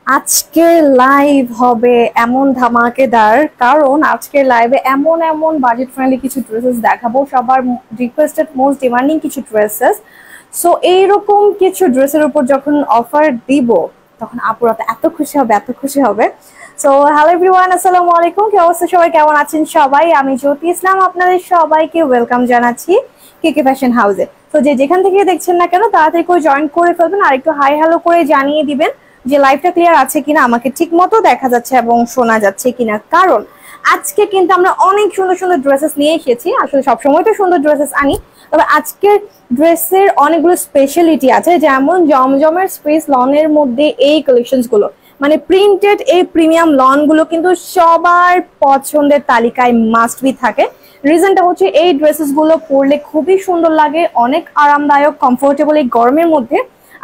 আজকের লাইভ হবে এমন ধামাকেদার, কারণ আজকের লাইভে এমন এমন বাজেট ফ্রেন্ডলি কিছু ড্রেসেস দেখাবো, সবার রিকোয়েস্টেড মোস্ট ডিমান্ডিং কিছু ড্রেসেস। সো এইরকম কিছু ড্রেসের উপর যখন অফার দিব তখন আপুরা তো এত খুশি হবে, এত খুশি হবে। সো হ্যালো এভরিওয়ান, আসসালামু আলাইকুম। কি অবস্থা সবাই, কেমন আছেন সবাই? আমি জ্যোতি ইসলাম আপনাদের সবাইকে ওয়েলকাম জানাচ্ছি কেকে ফ্যাশন হাউসে। তো যে যেখান থেকে দেখছেন না কেন তাড়াতাড়ি করে জয়েন করে ফেলবেন, আর একটু হাই হ্যালো করে জানিয়ে দিবেন যে লাইভটা ক্লিয়ার আছে কিনা, আমাকে ঠিক মতো দেখা যাচ্ছে এবং শোনা যাচ্ছে কিনা। কারণ আজকে কিন্তু আমরা অনেক সুন্দর সুন্দর ড্রেসেস নিয়ে এসেছি। আসলে সবসময় তো সুন্দর ড্রেসেস আনি, তবে আজকের ড্রেসের অনেকগুলো স্পেশালিটি আছে। যেমন জমজমের স্পেস লনের মধ্যে এই কালেকশনস গুলো, মানে প্রিন্টেড এই প্রিমিয়াম লন গুলো কিন্তু সবার পছন্দের তালিকায় মাস্ট বি থাকে। রিজনটা হচ্ছে এই ড্রেসেস গুলো পরলে খুবই সুন্দর লাগে, অনেক আরামদায়ক, কমফোর্টেবল এই গরমের মধ্যে।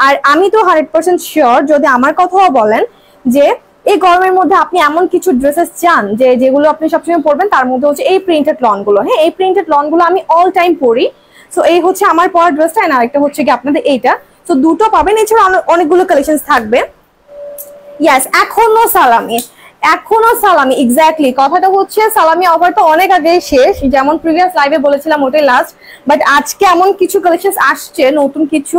আর আমি তো 100% শিওর, যদি আমার কথাও বলেন যে এই গরমের মধ্যে আপনি এমন কিছু ড্রেসেস চান যে যেগুলো আপনি সবসময় পরবেন, তার মধ্যে হচ্ছে এই প্রিন্টেড লন গুলো। হ্যাঁ, এই প্রিন্টেড লন গুলো আমি অল টাইম পরি। সো এই হচ্ছে আমার পরা ড্রেসটা, আর একটা হচ্ছে কি আপনাদের এইটা। সো দুটো পাবেন, এছাড়া অনেকগুলো কালেকশন থাকবে। ইয়াস, এখনো সালামি এক্স্যাক্টলি কথাটা হচ্ছে, সালামি অফারটা অনেক আগে শেষ, যেমন প্রিভিয়াস লাইভে বলেছিলাম ওটাই লাস্ট। বাট আজকে এমন কিছু কালেকশন আসছে নতুন কিছু,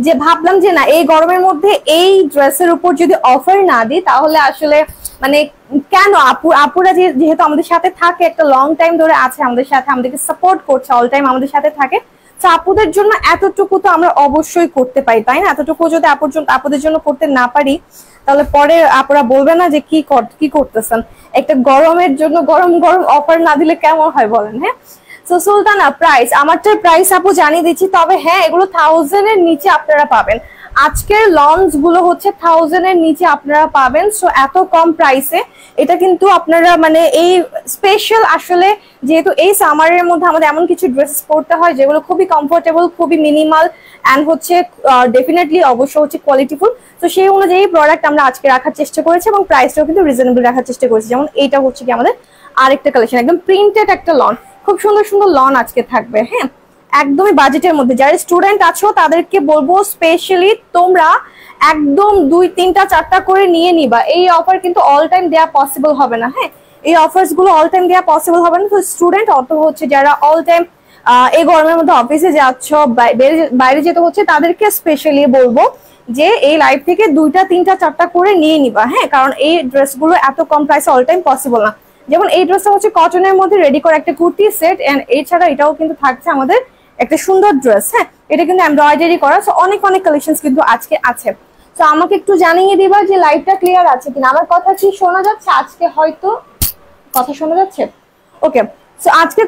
যে ভাবলাম যে না, এই গরমের মধ্যে এই ড্রেসের উপর যদি অফার না দিই তাহলে আসলে মানে কেন, আপুরা যেহেতু আমাদের সাথে থাকে, একটা লং টাইম ধরে আছে আমাদের সাথে, আমাদেরকে সাপোর্ট করছে, অল টাইম আমাদের সাথে থাকে। তো আপুদের জন্য এতটুকু তো আমরা অবশ্যই করতে পারি, তাই না? এতটুকু যদি আপুদের জন্য করতে না পারি তাহলে পরে আপুরা বলবে না যে কি করতেছেন। একটা গরমের জন্য গরম গরম অফার না দিলে কেমন হয় বলেন? হ্যাঁ, সো সুলতানা প্রাইস, আমারটার প্রাইস আপু জানিয়ে দিচ্ছি, তবে হ্যাঁ এগুলো 1000 এর নিচে আপনারা পাবেন। আজকের লঞ্চ গুলো হচ্ছে 1000 এর নিচে আপনারা পাবেন। সো এত কম প্রাইসে এটা কিন্তু আপনারা মানে এই স্পেশাল, আসলে যেহেতু এই সামারের মধ্যে আমাদের এমন কিছু ড্রেস পরতে হয় যেগুলো খুবই কমফোর্টেবল, খুবই মিনিমাল, অ্যান্ড হচ্ছে ডেফিনেটলি অবশ্য হচ্ছে কোয়ালিটিফুল। তো সেই অনুযায়ী প্রোডাক্ট আমরা আজকে রাখার চেষ্টা করেছি, এবং প্রাইসটাও কিন্তু রিজনেবল রাখার চেষ্টা করেছি। যেমন এইটা হচ্ছে কি আমাদের আরেকটা কালেকশন, একদম প্রিন্টেড একটা লন, খুব সুন্দর সুন্দর লন আজকে থাকবে। হ্যাঁ, একদমই বাজেটের মধ্যে। যারা স্টুডেন্ট আছো তাদেরকে বলবো স্পেশালি তোমরা একদম 2, 3টা 4টা করে নিয়ে নিবা। এই অফার কিন্তু অল টাইম দেওয়া পসিবল হবে না। হ্যাঁ, এই অফার্স গুলো অল টাইম দেওয়া পসিবল হবে না। তো স্টুডেন্ট অত হচ্ছে যারা অল টাইম এই গরমের মধ্যে অফিসে যাচ্ছ, বাইরে যেতে হচ্ছে, তাদেরকে স্পেশালি বলবো যে এই লাইভ থেকে 2টা 3টা 4টা করে নিয়ে নিবা। হ্যাঁ, কারণ এই ড্রেসগুলো এত কম প্রাইসে অল টাইম পসিবল না। যেমন এই ড্রেসটা হচ্ছে কটনের মধ্যে রেডি করা একটা কুর্তি সেট, এন্ড এছাড়া এটাও কিন্তু থাকছে আমাদের একটা সুন্দর ড্রেস। হ্যাঁ, এটা কিন্তু এমব্রয়ডারি করা। সো অনেক অনেক কালেকশন কিন্তু আজকে আছে। তো আমাকে একটু জানিয়ে দিবা যে লাইভটা ক্লিয়ার আছে কিনা, আমার কথা কি শোনা যাচ্ছে? আজকে হয়তো কথা শোনা যাচ্ছে। ওকে, সো আজকে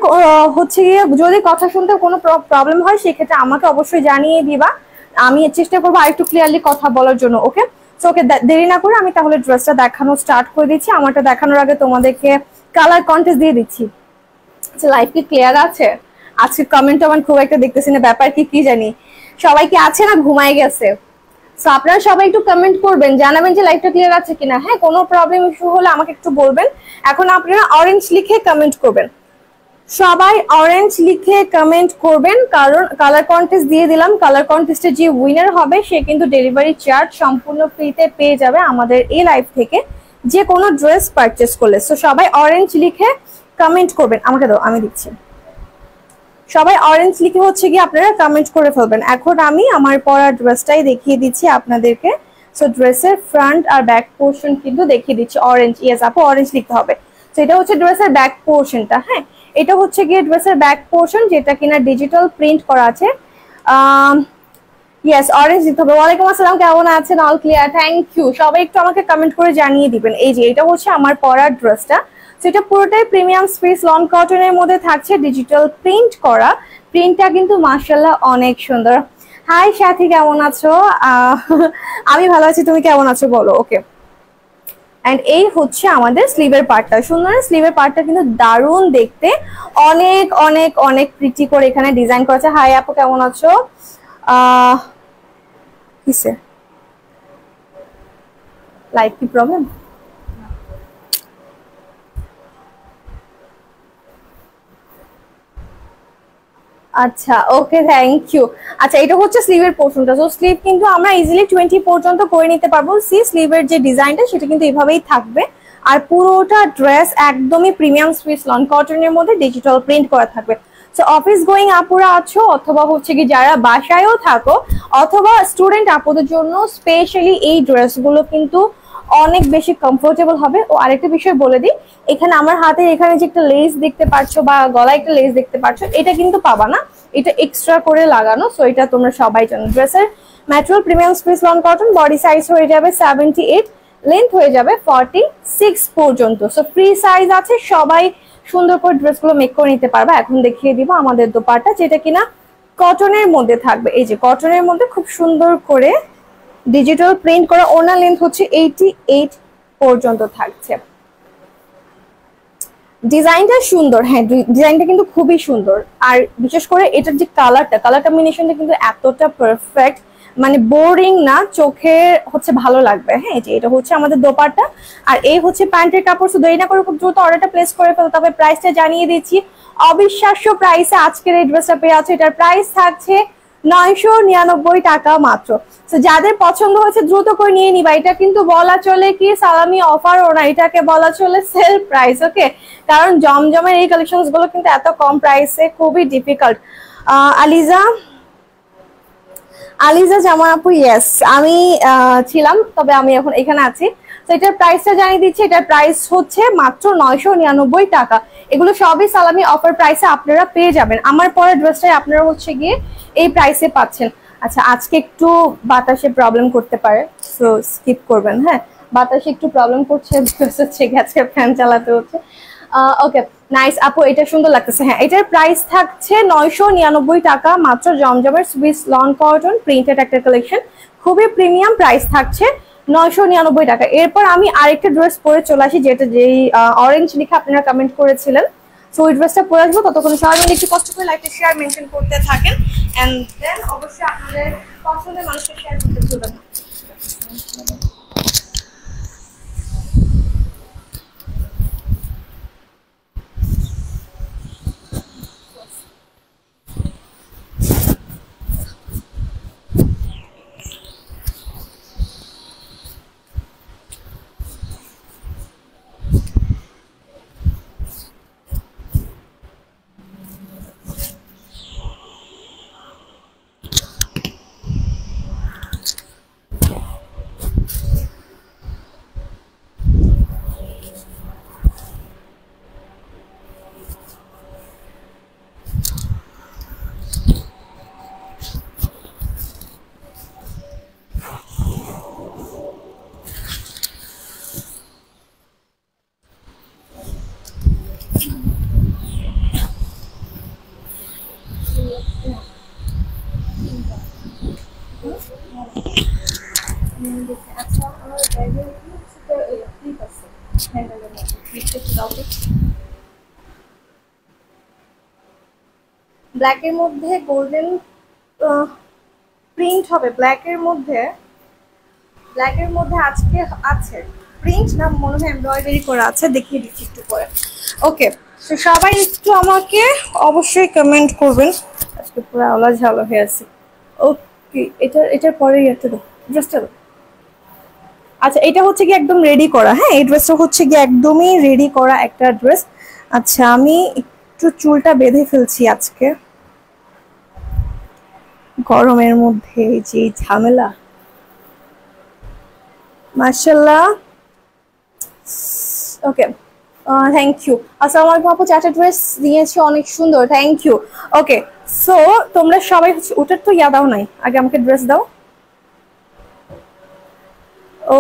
হচ্ছে গিয়ে যদি কথা শুনতে কোনো প্রবলেম হয় সেক্ষেত্রে আমাকে অবশ্যই জানিয়ে দিবা, আমি চেষ্টা করবো আরেকটু ক্লিয়ারলি কথা বলার জন্য। ওকে, সো ওকে, দেরি না করে আমি তাহলে ড্রেসটা দেখানো স্টার্ট করে দিচ্ছি। আমারটা দেখানোর আগে তোমাদেরকে কালার কন্টেস্ট দিয়ে দিচ্ছি। আচ্ছা, লাইভ কি ক্লিয়ার আছে? আজকে কমেন্ট আমার খুব একটা দেখতেছি না, ব্যাপার কি জানি, সবাই কি আছে না ঘুমায় গেছে? সো আপনারা সবাই একটু কমেন্ট করবেন, জানাবেন যে লাইভটা ক্লিয়ার আছে কিনা। হ্যাঁ, কোনো প্রবলেম ইস্যু হলে আমাকে একটু বলবেন। এখন আপনারা অরেঞ্জ লিখে কমেন্ট করবেন, সবাই অরেঞ্জ লিখে কমেন্ট করবেন, কারণ কালার কন্টেস্ট দিয়ে দিলাম। কালার কন্টেস্টে যে উইনার হবে সে কিন্তু ডেলিভারি চার্জ সম্পূর্ণ ফ্রিতে পেয়ে যাবে আমাদের এই লাইভ থেকে যে কোনো ড্রেস পারচেস করলে। সো সবাই অরেঞ্জ লিখে কমেন্ট করবেন, আমাকে দাও আমি দিচ্ছি। সবাই অরেঞ্জ লিখে হচ্ছে কি আপনারা কমেন্ট করে ফেলবেন। এখন আমি আমার পরা ড্রেসটাই দেখিয়ে দিচ্ছি আপনাদেরকে। সো ড্রেসের ফ্রন্ট আর ব্যাক পোর্শন কিন্তু দেখিয়ে দিচ্ছি অরেঞ্জ। ইয়েস আপু, অরেঞ্জ লিখতে হবে। তো এটা হচ্ছে ড্রেসের ব্যাক পোর্শনটা। হ্যাঁ, এটা হচ্ছে গিয়ে ড্রেসের ব্যাক পোর্শন, যেটা কিনা ডিজিটাল প্রিন্ট করা আছে। ইয়েস, অরেঞ্জ দিতে হবে। ওয়ালাইকুম আসসালাম, কেমন আছেন? All clear, thank you. সবাই একটু আমাকে কমেন্ট করে জানিয়ে দিবেন। এই যে এটা হচ্ছে আমার পরার ড্রেসটা। সেটা পুরোটাই প্রিমিয়াম স্পেস লন কটনের মধ্যে থাকছে, ডিজিটাল প্রিন্ট করা। প্রিন্টটা কিন্তু মাশাআল্লাহ অনেক সুন্দর। হাই সাথী, কেমন আছো? আমি ভালো আছি, তুমি কেমন আছো বলো? ওকে, এন্ড এই হচ্ছে আমাদের স্লিভের পার্টটা। সুন্দর, স্লিভের পার্টটা কিন্তু দারুণ দেখতে, অনেক অনেক অনেক প্রিটি করে এখানে ডিজাইন করেছে। হাই আপু, কেমন আছো? কিসে লাইভ কি প্রবলেম? আচ্ছা ওকে, থ্যাংক ইউ। আচ্ছা এটা হচ্ছে স্লিভের পোর্শনটা। তো স্লিভ কিন্তু আমরা ইজিলি 20 পর্যন্ত করে নিতে পারবো। সি স্লিভের যে ডিজাইনটা সেটা কিন্তু এভাবেই থাকবে। আর পুরোটা ড্রেস একদমই প্রিমিয়াম সুইস লন কটনের মধ্যে ডিজিটাল প্রিন্ট করা থাকবে। সো অফিস গোয়িং আপুরা আছো, অথবা হচ্ছে কি যারা বাসায়ও থাকো, অথবা স্টুডেন্ট আপুদের জন্য স্পেশালি এই ড্রেসগুলো কিন্তু অনেক বেশি কমফোর্টেবল হবে। ও আরেকটা বিষয় বলে দিই, এখানে আমার হাতে এখানে যে একটা লেস দেখতে পাচ্ছ বা গলায় একটা লেস দেখতে পাচ্ছ, এটা কিন্তু পাবা না, এটা এক্সট্রা করে লাগানো। সো এটা তোমরা সবাই জানো। ড্রেসের material premium Swiss loan cotton, body size হয়ে যাবে 78, লেন্থ হয়ে যাবে 46 পর্যন্ত। সো ফ্রি সাইজ আছে, সবাই সুন্দর করে ড্রেসগুলো মেক করে নিতে পারবে। এখন দেখিয়ে দিব আমাদের দোপাট্টা, যেটা কিনা কটনের মধ্যে থাকবে। এই যে কটনের মধ্যে খুব সুন্দর করে ডিজিটাল প্রিন্ট করা, ওনার লেন্থ হচ্ছে 88 পর্যন্ত থাকছে। ডিজাইনটা সুন্দর, হ্যাঁ ডিজাইনটা কিন্তু খুবই সুন্দর। আর বিশেষ করে এটার যে কালার কম্বিনেশনটা কিন্তু এতটা পারফেক্ট, মানে বোরিং না, চোখে হচ্ছে ভালো লাগবে। হ্যাঁ যে এটা হচ্ছে আমাদের দোপাট্টা, আর এই হচ্ছে প্যান্টের কাপড়। শুধু দেরি না করে খুব দ্রুত অর্ডারটা প্লেস করে ফেলো। তবে প্রাইসটা জানিয়ে দিচ্ছি, অবিশ্বাস্য প্রাইসে আজকের এই ড্রেসটা পেয়ে আছে। এটার প্রাইস থাকছে 999 টাকা মাত্র। তো যাদের পছন্দ হয়েছে দ্রুত করে নিয়ে নিবা। এটা কিন্তু বলা চলে কি সালামি অফারও না, এটাকে বলা চলে সেল প্রাইস। ওকে, কারণ জমজমের এই কালেকশনস গুলো কিন্তু এত কম প্রাইসে খুবই ডিফিকাল্ট। আলিজা জামান আপু, ইয়েস আমি ছিলাম, তবে আমি এখন এখানে আছি। তো এটার প্রাইসটা জানিয়ে দিচ্ছি, এটার প্রাইস হচ্ছে মাত্র 999 টাকা। এগুলো সবই সালামি অফার প্রাইসে আপনারা পেয়ে যাবেন। আমার পরে ড্রেসটাই আপনারা হচ্ছে গিয়ে এই প্রাইসে পাচ্ছেন। আচ্ছা আজকে একটু বাতাসে প্রবলেম করতে পারে, সো স্কিপ করবেন। হ্যাঁ বাতাসে একটু প্রবলেম করছে, হচ্ছে গেছে ফ্যান চালাতে হচ্ছে। ওকে নাইস আপু, এটা সুন্দর লাগতেছে। হ্যাঁ এটার প্রাইস থাকছে 999 টাকা মাত্র। জমজমের সুইস লন কটন প্রিন্টেড একটা কালেকশন, খুবই প্রিমিয়াম, প্রাইস থাকছে 999 টাকা। এরপর আমি আরেকটা ড্রেস পরে চলে আসি, যেটা যেই অরেঞ্জ লিখে আপনারা কমেন্ট করেছিলেন। সো ওই ড্রেসটা পরে আসবো, ততক্ষণ সবাই মিলে একটু কষ্ট করে লাইকটা শেয়ার মেনশন করতে থাকেন, এন্ড দেন অবশ্যই আপনাদের পছন্দের মানুষকে শেয়ার করতে চলবেন। ব্ল্যাকের মধ্যে গোল্ডেন প্রিন্ট হবে, ব্ল্যাকের মধ্যে আজকে আছে প্রিন্ট না, মনে হয় এমব্রয়ডারি করা আছে, দেখিয়ে দিচ্ছি একটু পরে। ওকে তো সবাই একটু আমাকে অবশ্যই কমেন্ট করবেন। আজকে পুরো আওলা ঝালো হয়ে আছে। ওকে এটার পরে একটা ড্রেসটা। আচ্ছা এটা হচ্ছে কি একদম রেডি করা। হ্যাঁ এই ড্রেসটা হচ্ছে কি একদমই রেডি করা একটা ড্রেস। আচ্ছা আমি একটু চুলটা বেঁধে ফেলছি আজকে, গরমের মধ্যে যে ঝামেলা। মাশাআল্লাহ, ওকে থ্যাংক ইউ। আসসালামু আলাইকুম আপু, চারটা ড্রেস দিয়েছো অনেক সুন্দর, থ্যাংক ইউ। ওকে সো তোমরা সবাই হচ্ছে, ওটার তো ইয়া দাও নাই, আগে আমাকে ড্রেস দাও।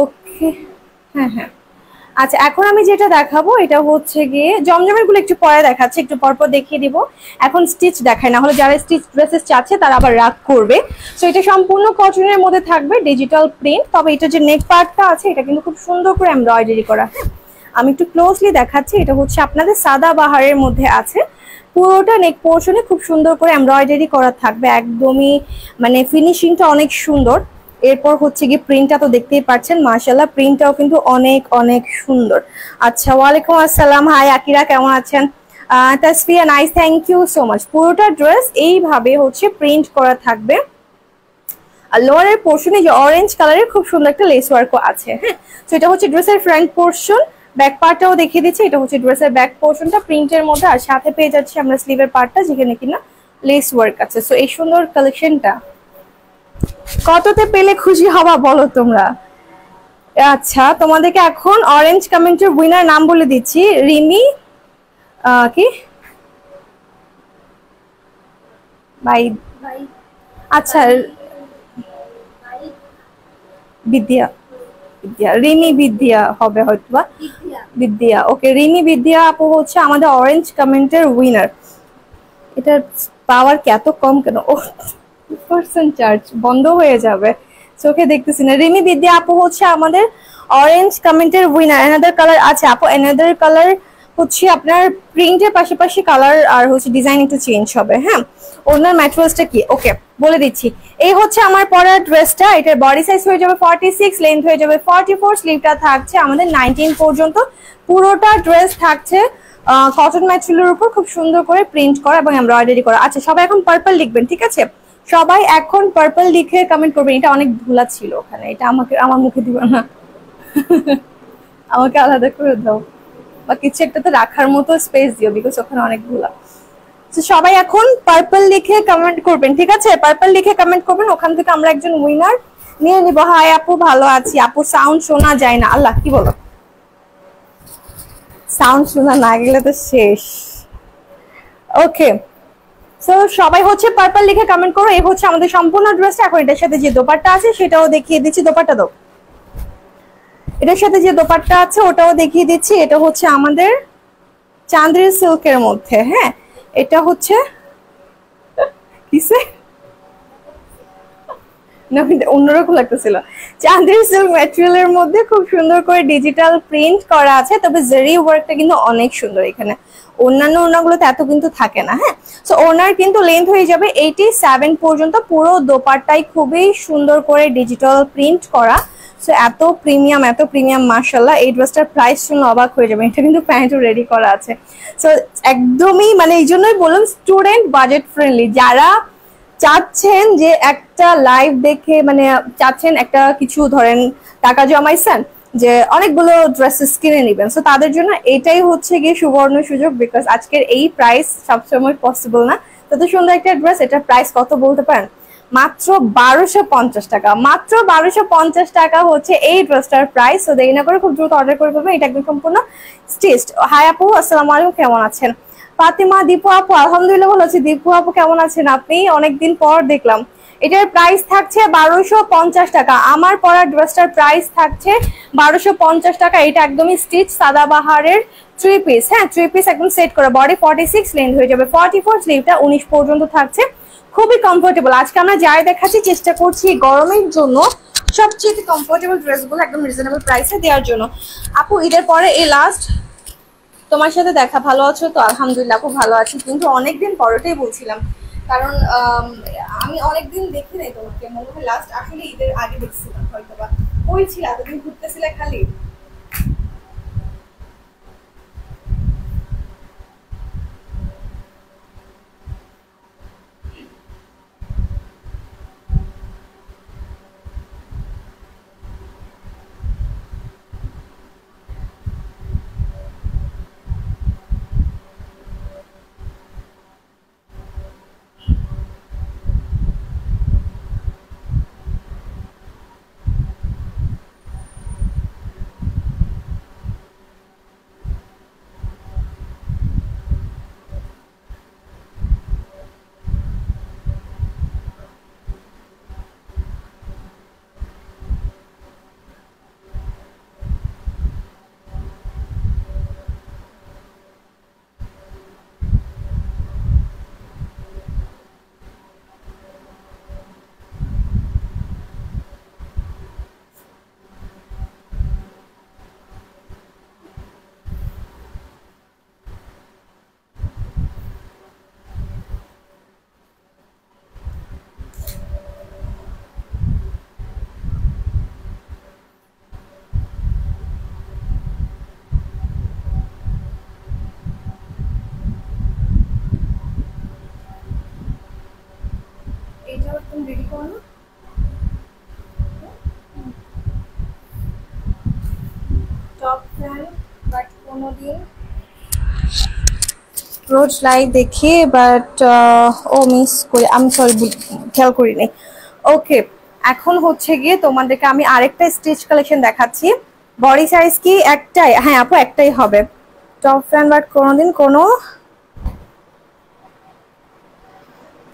ওকে হ্যাঁ হ্যাঁ আচ্ছা এখন আমি যেটা দেখাবো এটা হচ্ছে গিয়ে জমজমের গুলো একটু পরে দেখাচ্ছে, একটু পরপর দেখিয়ে দিব। এখন স্টিচ দেখায়, না হলে যারা স্টিচ ড্রেসেস চাচ্ছে তারা আবার রাগ করবে। সো এটা সম্পূর্ণ কটনের মধ্যে থাকবে, ডিজিটাল প্রিন্ট। তবে এটা যে নেক পার্টটা আছে এটা কিন্তু খুব সুন্দর করে এমব্রয়ডারি করা। হ্যাঁ আমি একটু ক্লোজলি দেখাচ্ছি, এটা হচ্ছে আপনাদের সাদা বাহারের মধ্যে আছে। পুরোটা নেক পোর্শনে খুব সুন্দর করে এমব্রয়ডারি করা থাকবে, একদমই মানে ফিনিশিংটা অনেক সুন্দর। এরপর হচ্ছে কি প্রিন্টটা তো দেখতেই পাচ্ছেন, মাশাআল্লাহ প্রিন্টটাও কিন্তু অনেক অনেক সুন্দর। আচ্ছা ওয়ালাইকুম আসসালাম, হাই আকিরা, কেমন আছেন? Tasfia nice, thank you so much. পুরোটা ড্রেস এইভাবে হচ্ছে প্রিন্ট করা থাকবে। আর লোয়ারের পোর্শনে যে অরেঞ্জ কালারের খুব সুন্দর একটা লেস ওয়ার্কও আছে। হ্যাঁ, তো এটা হচ্ছে ড্রেসের ফ্রন্ট পোর্শন, ব্যাক পার্টটাও দেখিয়ে দিচ্ছি। এটা হচ্ছে ড্রেসের ব্যাক পোর্শনটা প্রিন্টের মধ্যে, আর সাথে পেয়ে যাচ্ছি আমরা স্লিভের পার্টটা যেখানে কিনা লেস ওয়ার্ক আছে। সো এই সুন্দর কালেকশনটা কততে পেলে খুশি হবা বলো তোমরা? আচ্ছা, তোমাদেরকে এখন অরেঞ্জ কমেন্টের উইনার নাম বলে দিচ্ছি। রিমি কি ভাই, আচ্ছা বিদ্যা, বিদ্যা রিমি বিদ্যা হবে হয়তো বা, বিদ্যা। ওকে, রিমি বিদ্যা আপু হচ্ছে আমাদের অরেঞ্জ কমেন্টের উইনার। এটা পাওয়ার কি এত কম কেন? ও পার্সেন্ট চার্জ বন্ধ হয়ে যাবে, চোখে দেখতেছি না। রিমি বিদ্যা আপু হচ্ছে আমাদের অরেঞ্জ কমেন্টের উইনার। অ্যানাদার কালার আছে আপু, অ্যানাদার কালার হচ্ছে আপনার প্রিন্টের পাশাপাশি কালার আর হচ্ছে ডিজাইন একটু চেঞ্জ হবে। হ্যাঁ, ওনার ম্যাটেরিয়ালসটা কি ওকে বলে দিচ্ছি। এই হচ্ছে আমার পরার ড্রেসটা। এটার বডি সাইজ হয়ে যাবে 46, লেন্থ হয়ে যাবে 44, স্লিভটা থাকছে আমাদের 19 পর্যন্ত। পুরোটা ড্রেস থাকছে কটন ম্যাটেরিয়ালের উপর খুব সুন্দর করে প্রিন্ট করা এবং এমব্রয়ডারি করা। আচ্ছা, সবাই এখন পার্পল লিখবেন, ঠিক আছে? সবাই এখন পার্পল লিখে কমেন্ট করবেন। এটা অনেক ধুলা ছিল ওখানে, এটা আমাকে আমার মুখে দিবে না আমাকে আলাদা করে দাও, বা কিছু একটা তো রাখার মতো স্পেস দিও, বিকজ ওখানে অনেক ধুলা। তো সবাই এখন পার্পল লিখে কমেন্ট করবেন, ঠিক আছে? পার্পল লিখে কমেন্ট করবেন, ওখান থেকে আমরা একজন উইনার নিয়ে নিব। হাই আপু, ভালো আছি আপু। সাউন্ড শোনা যায় না, আল্লাহ কি বলো? সাউন্ড শোনা না গেলে তো শেষ। ওকে, সো সবাই হচ্ছে পার্পল লিখে কমেন্ট করো। এই হচ্ছে আমাদের সম্পূর্ণ ড্রেসটা। এখন এটার সাথে যে দোপাট্টা আছে সেটাও দেখিয়ে দিচ্ছি। দোপাট্টা দাও। এটার সাথে যে দোপাট্টা আছে ওটাও দেখিয়ে দিচ্ছি। এটা হচ্ছে আমাদের চান্দ্রি সিল্কের মধ্যে। হ্যাঁ, এটা হচ্ছে কিসে না অন্যরকম লাগতেছিল। চান্দ্রি সিল্ক ম্যাটেরিয়ালের মধ্যে খুব সুন্দর করে ডিজিটাল প্রিন্ট করা আছে, তবে জেরি ওয়ার্কটা কিন্তু অনেক সুন্দর এখানে। অন্যান্য ওড়নাগুলোতে এত কিন্তু থাকে না। হ্যাঁ, সো ওড়নার কিন্তু লেন্থ হয়ে যাবে 87 পর্যন্ত। পুরো দোপাট্টায় খুবই সুন্দর করে ডিজিটাল প্রিন্ট করা। সো এত প্রিমিয়াম মাশাআল্লাহ। এই ড্রেসটার প্রাইস শুনে অবাক হয়ে যাবে। এটা কিন্তু প্যান্টও রেডি করা আছে। সো একদমই মানে এই জন্যই বললাম স্টুডেন্ট বাজেট ফ্রেন্ডলি। যারা চাচ্ছেন যে একটা লাইভ দেখে মানে চাচ্ছেন একটা কিছু ধরেন টাকা জমাইছেন যে অনেকগুলো ড্রেসেস কিনে নেবেন, সো তাদের জন্য এটাই হচ্ছে গিয়ে সুবর্ণ সুযোগ। বিকজ আজকের এই প্রাইস সবসময় পসিবল না। তত সুন্দর একটা ড্রেস, এটার প্রাইস কত বলতে পারেন? মাত্র 1250 টাকা। মাত্র 1250 টাকা হচ্ছে এই ড্রেসটার প্রাইস। তো দেরি না করে খুব দ্রুত অর্ডার করে ফেলবেন। এটা একদম সম্পূর্ণ স্টিচড। হাই আপু, আসসালামু আলাইকুম, কেমন আছেন? ফাতিমা, দীপু আপু, আলহামদুলিল্লাহ ভালো আছি। দীপু আপু কেমন আছেন আপনি? অনেকদিন পর দেখলাম। এটার প্রাইস থাকছে 1250 টাকা। আমার পরা ড্রেসটার প্রাইস থাকছে 1250 টাকা। এটা একদমই স্টিচ সাদাবাহারের 3 পিস। হ্যাঁ, 3 পিস একদম সেট করে। বডি 46, লেন্থ হয়ে যাবে 44, স্লিভটা 19 পর্যন্ত থাকছে। খুবই কমফোর্টেবল। আজকে আমরা যাই দেখাচ্ছি, চেষ্টা করছি গরমের জন্য সবচেয়ে কমফোর্টেবল ড্রেসগুলো একদম রিজনেবল প্রাইসে দেওয়ার জন্য। আপু, ঈদের পরে এই লাস্ট তোমার সাথে দেখা। ভালো আছো তো? আলহামদুলিল্লাহ খুব ভালো আছি, কিন্তু অনেকদিন পরটাই বলছিলাম, কারণ আমি অনেকদিন দেখি নাই তোমাকে। মনে হয় লাস্ট আসলে ঈদের আগে দেখছিলাম হয়তো বা। ওই ছিল এতদিন ঘুরতেছিলে খালি। বাট কোনোদিন রোজ লাইভ দেখি, বাট ও মিস করি, আমি সরি খেয়াল করিনি। ওকে, এখন হচ্ছে গিয়ে তোমাদেরকে আমি আরেকটা স্টিচ কালেকশন দেখাচ্ছি। বডি সাইজ কি একটাই? হ্যাঁ আপু একটাই হবে। টপ ফ্যান বাট কোনোদিন কোনো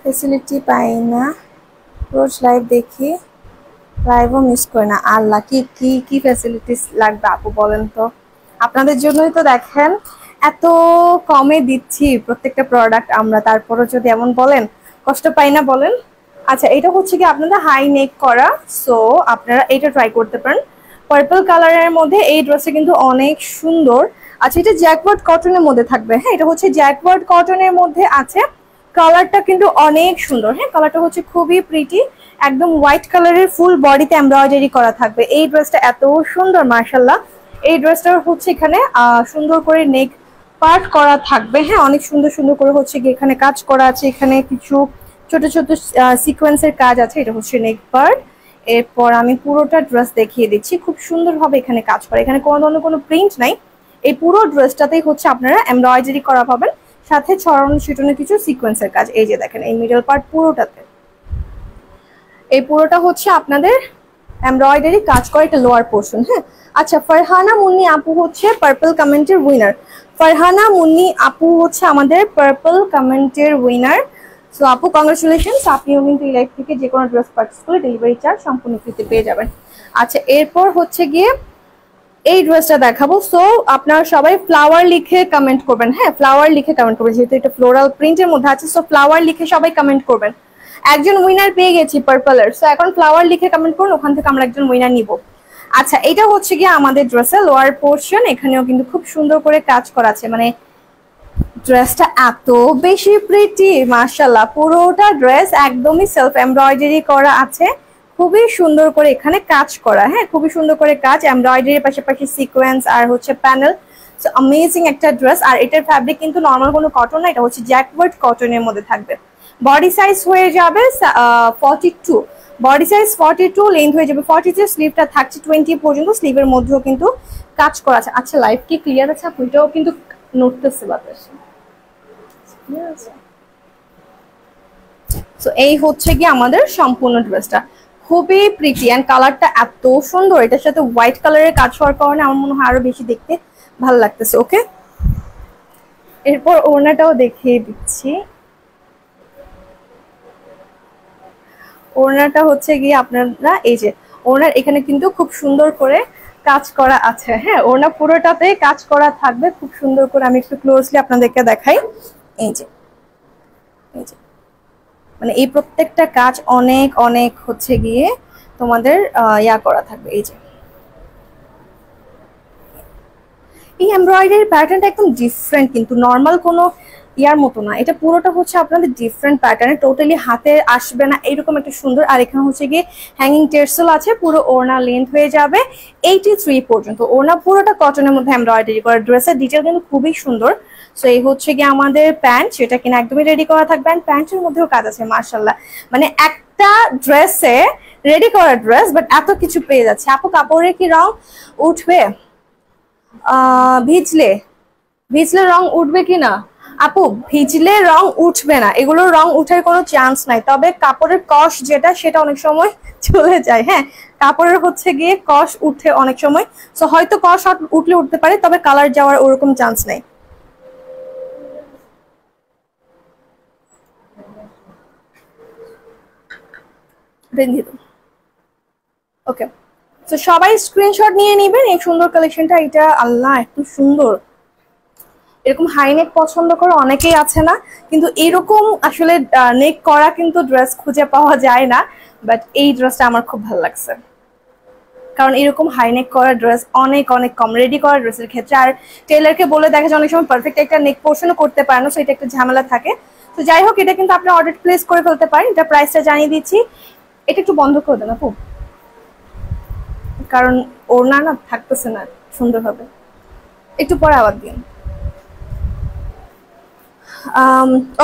ফেসিলিটি পাই না, রোজ লাইভ দেখি, লাইভও মিস করি না। আল্লাহ, কি কি কি ফ্যাসিলিটিস লাগবে আপু বলেন তো? আপনাদের জন্যই তো দেখেন এত কমে দিচ্ছি প্রত্যেকটা প্রোডাক্ট আমরা, তারপরও যদি এমন বলেন, কষ্ট পাই না বলেন? আচ্ছা, এটা হচ্ছে কি আপনাদের হাই নেক করা, সো আপনারা এটা ট্রাই করতে পারেন। পার্পল কালারের মধ্যে এই ড্রেসটা কিন্তু অনেক সুন্দর। আচ্ছা, এটা জ্যাকওয়ার্ড কটনের মধ্যে থাকবে। হ্যাঁ, এটা হচ্ছে জ্যাকওয়ার্ড কটনের মধ্যে আছে। কালারটা কিন্তু অনেক সুন্দর। হ্যাঁ, কালারটা হচ্ছে খুবই প্রিটি, একদম হোয়াইট কালারের, ফুল বডিতে এমব্রয়ডারি করা থাকবে। এই ড্রেসটা এত সুন্দর মাশাআল্লাহ। এই ড্রেসটার হচ্ছে এখানে সুন্দর করে নেক পার্ট করা থাকবে। হ্যাঁ, অনেক সুন্দর সুন্দর করে হচ্ছে কি এখানে কাজ করা আছে, এখানে কিছু ছোট ছোট সিকোয়েন্সের কাজ আছে। এটা হচ্ছে নেক পার্ট। এরপর আমি পুরোটা ড্রেস দেখিয়ে দিচ্ছি, খুব সুন্দরভাবে এখানে কাজ করা, এখানে কোনো ধরনের কোনো প্রিন্ট নাই। এই পুরো ড্রেসটাতেই হচ্ছে আপনারা এমব্রয়ডারি করা পাবেন, সাথে ছড়ানো ছিটানো কিছু সিকোয়েন্সের কাজ। এই যে দেখেন এই মিডল পার্ট পুরোটাতে, এই পুরোটা হচ্ছে আপনাদের এমব্রয়ডারি কাজ করা, একটা লোয়ার পোর্শন। হ্যাঁ, আচ্ছা, ফারহানা মুন্নি আপু হচ্ছে পার্পল কমেন্টের উইনার। ফারহানা মুন্নি আপু হচ্ছে আমাদের পার্পল কমেন্টের উইনার। সো আপু কংগ্রেচুলেশনস, আপনিও কিন্তু এই লাইভ থেকে যে কোনো ড্রেস পারচেজ করে ডেলিভারি চার্জ সম্পূর্ণ ফ্রিতে পেয়ে যাবেন। আচ্ছা, এরপর হচ্ছে গিয়ে এই ড্রেসটা দেখাবো। সো আপনারা সবাই ফ্লাওয়ার লিখে কমেন্ট করবেন। হ্যাঁ, ফ্লাওয়ার লিখে কমেন্ট করবেন, যেহেতু এটা ফ্লোরাল প্রিন্টের মধ্যে আছে। সো ফ্লাওয়ার লিখে সবাই কমেন্ট করবেন। একজন উইনার পেয়ে গেছি পার্পলের, সো এখন ফ্লাওয়ার লিখে কমেন্ট করুন, ওখান থেকে আমরা একজন উইনার নিব। আচ্ছা, এটা হচ্ছে গিয়ে আমাদের ড্রেসের লোয়ার পোর্শন, এখানেও কিন্তু খুব সুন্দর করে কাজ করা আছে। মানে ড্রেসটা এত বেশি প্রিটি মাশাআল্লাহ, পুরোটা ড্রেস একদমই সেলফ এমব্রয়ডারি করা আছে, খুবই সুন্দর করে এখানে কাজ করা। হ্যাঁ, খুবই সুন্দর করে কাজ, এমব্রয়ডারির পাশাপাশি সিকোয়েন্স আর হচ্ছে প্যানেল। সো অ্যামেজিং একটা ড্রেস। আর এটার ফ্যাব্রিক কিন্তু নর্মাল কোনো কটন না, এটা হচ্ছে জ্যাকওয়ার্ড কটনের মধ্যে থাকবে। বডি সাইজ হয়ে যাবে 42, বডি সাইজ 42, লেন্থ হয়ে যাবে 43, স্লিভটা থাকছে 20 পর্যন্ত, স্লিভের মধ্যেও কিন্তু কাজ করা আছে। আচ্ছা, লাইভ কি ক্লিয়ার আছে? ওইটাও কিন্তু নড়তেছে বাতাসে। সো এই হচ্ছে কি আমাদের সম্পূর্ণ ড্রেসটা, খুবই প্রিটি অ্যান্ড কালারটা এত সুন্দর। এটার সাথে হোয়াইট কালারের কাজ হওয়ার কারণে আমার মনে হয় আরো বেশি দেখতে ভালো লাগতেছে। ওকে, এরপর ওড়নাটাও দেখিয়ে দিচ্ছি। ওড়নাটা হচ্ছে গিয়ে আপনারা এই যে ওড়নার এখানে কিন্তু খুব সুন্দর করে কাজ করা আছে। হ্যাঁ, ওড়না পুরোটাতে কাজ করা থাকবে খুব সুন্দর করে। আমি একটু ক্লোজলি আপনাদেরকে দেখাই। এই যে এই যে মানে এই প্রত্যেকটা কাজ অনেক অনেক হচ্ছে গিয়ে তোমাদের ইয়া করা থাকবে। এই যে এই এমব্রয়ডারি প্যাটার্নটা একদম ডিফারেন্ট, কিন্তু নর্মাল কোনো ইয়ার মতো না, এটা পুরোটা হচ্ছে আপনাদের ডিফারেন্ট প্যাটার্নে, টোটালি হাতে আসবে না এরকম একটা সুন্দর। আর এখানে হচ্ছে গিয়ে হ্যাঙ্গিং টেরসেল আছে, পুরো ওড়না লেন্থ হয়ে যাবে 83 পর্যন্ত। ওড়না পুরোটা কটনের মধ্যে এমব্রয়ডারি করা, ড্রেসের ডিটেল কিন্তু খুবই সুন্দর। সো এই হচ্ছে গিয়ে আমাদের প্যান্ট, সেটা কিনা একদমই রেডি করা থাকবে। প্যান্টের মধ্যেও কাজ আছে মাশাআল্লাহ, মানে একটা ড্রেসে রেডি করা ড্রেস, বাট এত কিছু পেয়ে যাচ্ছে। আপু কাপড়ের কি রং উঠবে? ভিজলে ভিজলে রং উঠবে কিনা? আপু ভিজলে রং উঠবে না, এগুলোর রং উঠার কোনো চান্স নাই। তবে কাপড়ের কষ যেটা, সেটা অনেক সময় চলে যায়। হ্যাঁ, কাপড়ের হচ্ছে গিয়ে কষ উঠে অনেক সময়, সো হয়তো কষ উঠলে উঠতে পারে, তবে কালার যাওয়ার ওরকম চান্স নেই। ওকে, তো সবাই স্ক্রিনশট নিয়ে নেবেন এই সুন্দর কালেকশনটা। এটা আল্লাহ এত সুন্দর, এরকম হাই নেক পছন্দ করে অনেকেই আছে না, কিন্তু এরকম আসলে নেক করা কিন্তু ড্রেস খুঁজে পাওয়া যায় না। বাট এই ড্রেসটা আমার খুব ভালো লাগছে, কারণ এরকম হাই নেক করা ড্রেস অনেক অনেক কম রেডি করা ড্রেসের ক্ষেত্রে। আর টেলারকে বলে দেখা যায় অনেক সময় পারফেক্ট একটা নেক পোর্শনও করতে পারে না, সো এটা একটা ঝামেলা থাকে। তো যাই হোক, এটা কিন্তু আপনি অর্ডার প্লেস করে ফেলতে পারেন। এটা প্রাইসটা জানিয়ে দিচ্ছি, এটা একটু বন্ধ করে দেন আপু, কারণ ওড়না না থাকতেছে না সুন্দরভাবে, একটু পরে আবার দিন।